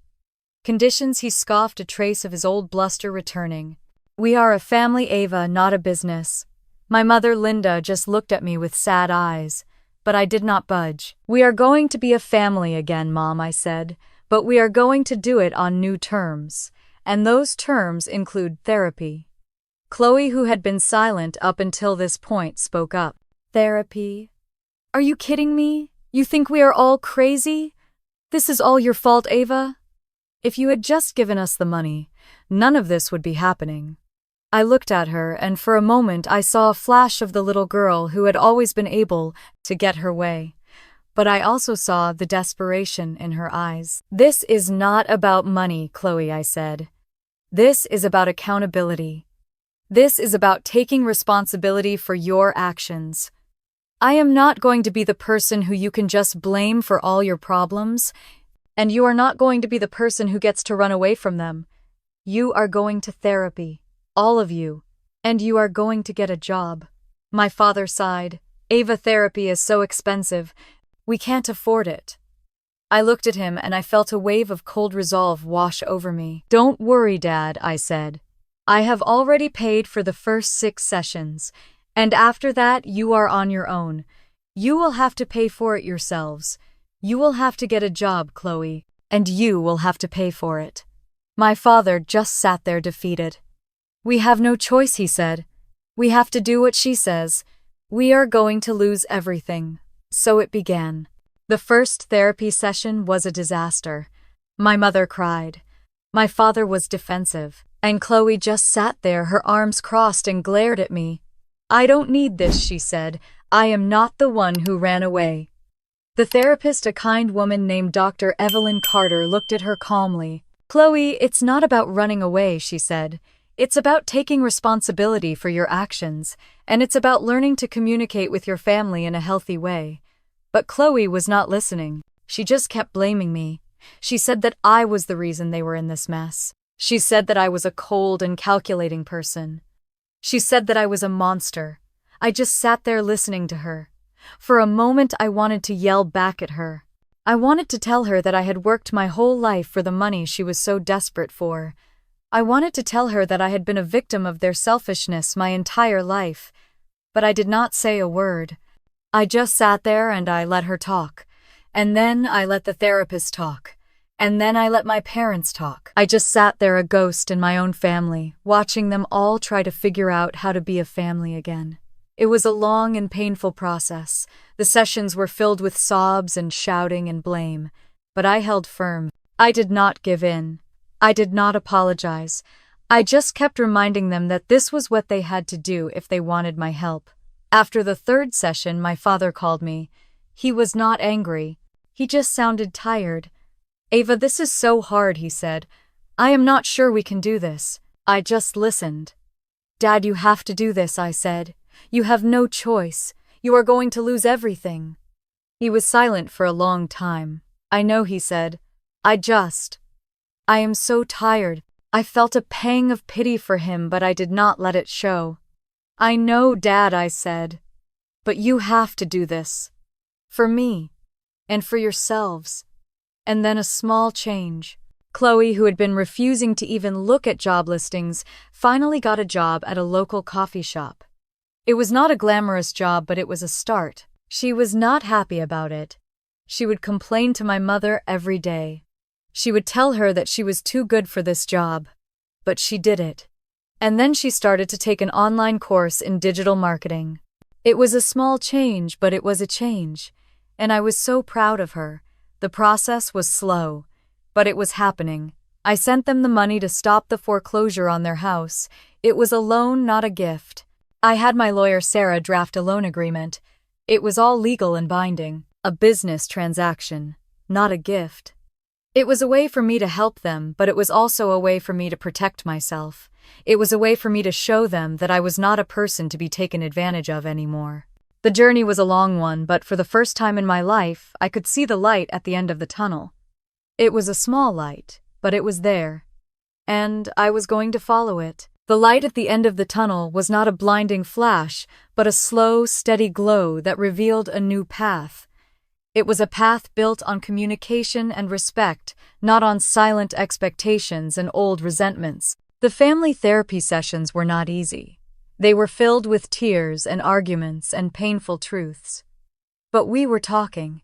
"Conditions?" he scoffed, a trace of his old bluster returning. "We are a family, Ava, not a business." My mother Linda just looked at me with sad eyes, but I did not budge. "We are going to be a family again, Mom," I said, "but we are going to do it on new terms, and those terms include therapy." Chloe, who had been silent up until this point, spoke up. "Therapy? Are you kidding me? You think we are all crazy? This is all your fault, Ava? If you had just given us the money, none of this would be happening." I looked at her, and for a moment I saw a flash of the little girl who had always been able to get her way. But I also saw the desperation in her eyes. "This is not about money, Chloe," I said. "This is about accountability. This is about taking responsibility for your actions. I am not going to be the person who you can just blame for all your problems, and you are not going to be the person who gets to run away from them. You are going to therapy, all of you, and you are going to get a job." My father sighed. "Ava, therapy is so expensive. We can't afford it." I looked at him and I felt a wave of cold resolve wash over me. "Don't worry, Dad," I said. "I have already paid for the first 6 sessions, and after that you are on your own. You will have to pay for it yourselves. You will have to get a job, Chloe, and you will have to pay for it." My father just sat there defeated. "We have no choice," he said. "We have to do what she says. We are going to lose everything." So it began. The first therapy session was a disaster. My mother cried. My father was defensive, and Chloe just sat there, her arms crossed, and glared at me. "I don't need this," she said. "I am not the one who ran away." The therapist, a kind woman named Dr. Evelyn Carter, looked at her calmly. "Chloe, it's not about running away," she said. "It's about taking responsibility for your actions, and it's about learning to communicate with your family in a healthy way." But Chloe was not listening. She just kept blaming me. She said that I was the reason they were in this mess. She said that I was a cold and calculating person. She said that I was a monster. I just sat there listening to her. For a moment, I wanted to yell back at her. I wanted to tell her that I had worked my whole life for the money she was so desperate for. I wanted to tell her that I had been a victim of their selfishness my entire life. But I did not say a word. I just sat there and I let her talk. And then I let the therapist talk. And then I let my parents talk. I just sat there, a ghost in my own family, watching them all try to figure out how to be a family again. It was a long and painful process. The sessions were filled with sobs and shouting and blame. But I held firm. I did not give in. I did not apologize. I just kept reminding them that this was what they had to do if they wanted my help. After the third session, my father called me. He was not angry. He just sounded tired. "Ava, this is so hard," he said. "I am not sure we can do this." I just listened. "Dad, you have to do this," I said. "You have no choice. You are going to lose everything." He was silent for a long time. "I know," he said. I am so tired." I felt a pang of pity for him, but I did not let it show. "I know, Dad," I said. "But you have to do this. For me. And for yourselves." And then a small change. Chloe, who had been refusing to even look at job listings, finally got a job at a local coffee shop. It was not a glamorous job, but it was a start. She was not happy about it. She would complain to my mother every day. She would tell her that she was too good for this job. But she did it. And then she started to take an online course in digital marketing. It was a small change, but it was a change. And I was so proud of her. The process was slow, but it was happening. I sent them the money to stop the foreclosure on their house. It was a loan, not a gift. I had my lawyer Sarah draft a loan agreement. It was all legal and binding. A business transaction, not a gift. It was a way for me to help them, but it was also a way for me to protect myself. It was a way for me to show them that I was not a person to be taken advantage of anymore. The journey was a long one, but for the first time in my life, I could see the light at the end of the tunnel. It was a small light, but it was there. And I was going to follow it. The light at the end of the tunnel was not a blinding flash, but a slow, steady glow that revealed a new path. It was a path built on communication and respect, not on silent expectations and old resentments. The family therapy sessions were not easy. They were filled with tears and arguments and painful truths. But we were talking.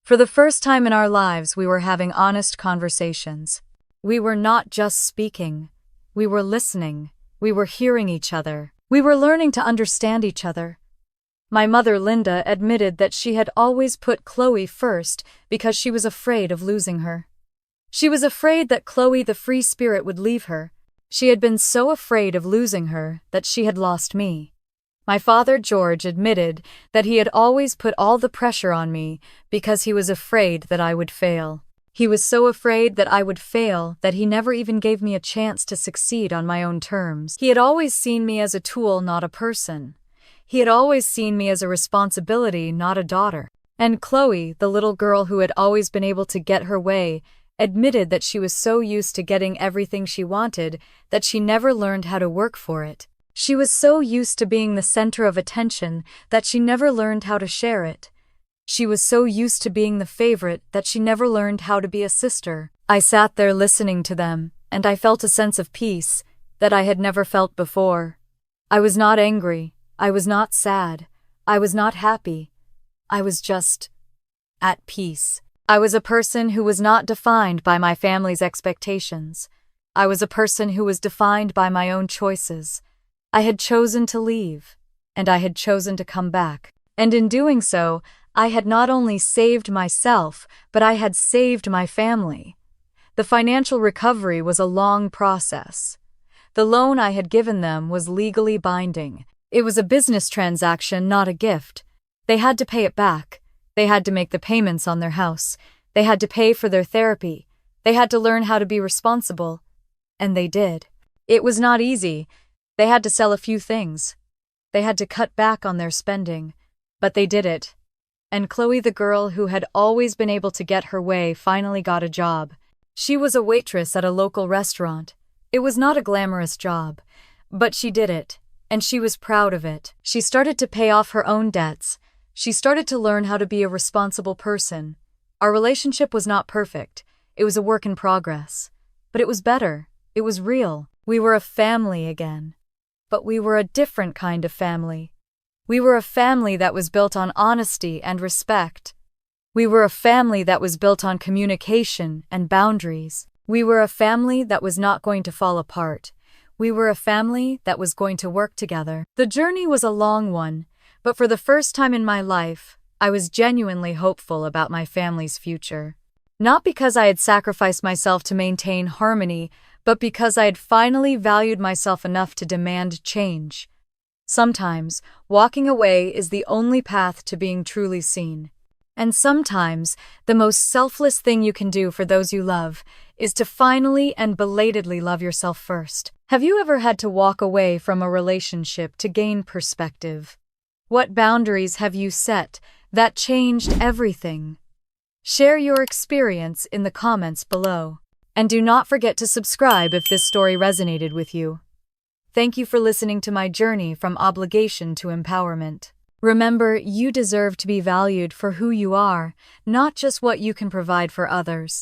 For the first time in our lives, we were having honest conversations. We were not just speaking. We were listening. We were hearing each other. We were learning to understand each other. My mother, Linda, admitted that she had always put Chloe first because she was afraid of losing her. She was afraid that Chloe, the free spirit, would leave her. She had been so afraid of losing her that she had lost me. My father, George, admitted that he had always put all the pressure on me because he was afraid that I would fail. He was so afraid that I would fail that he never even gave me a chance to succeed on my own terms. He had always seen me as a tool, not a person. He had always seen me as a responsibility, not a daughter. And Chloe, the little girl who had always been able to get her way, admitted that she was so used to getting everything she wanted that she never learned how to work for it. She was so used to being the center of attention that she never learned how to share it. She was so used to being the favorite that she never learned how to be a sister. I sat there listening to them, and I felt a sense of peace that I had never felt before. I was not angry. I was not sad. I was not happy. I was just at peace. I was a person who was not defined by my family's expectations. I was a person who was defined by my own choices. I had chosen to leave, and I had chosen to come back. And in doing so, I had not only saved myself, but I had saved my family. The financial recovery was a long process. The loan I had given them was legally binding. It was a business transaction, not a gift. They had to pay it back. They had to make the payments on their house. They had to pay for their therapy. They had to learn how to be responsible. And they did. It was not easy. They had to sell a few things. They had to cut back on their spending. But they did it. And Chloe, the girl who had always been able to get her way, finally got a job. She was a waitress at a local restaurant. It was not a glamorous job, but she did it, and she was proud of it. She started to pay off her own debts. She started to learn how to be a responsible person. Our relationship was not perfect. It was a work in progress. But it was better. It was real. We were a family again. But we were a different kind of family. We were a family that was built on honesty and respect. We were a family that was built on communication and boundaries. We were a family that was not going to fall apart. We were a family that was going to work together. The journey was a long one, but for the first time in my life, I was genuinely hopeful about my family's future. Not because I had sacrificed myself to maintain harmony, but because I had finally valued myself enough to demand change. Sometimes, walking away is the only path to being truly seen. And sometimes, the most selfless thing you can do for those you love is to finally and belatedly love yourself first. Have you ever had to walk away from a relationship to gain perspective? What boundaries have you set that changed everything? Share your experience in the comments below. And do not forget to subscribe if this story resonated with you. Thank you for listening to my journey from obligation to empowerment. Remember, you deserve to be valued for who you are, not just what you can provide for others.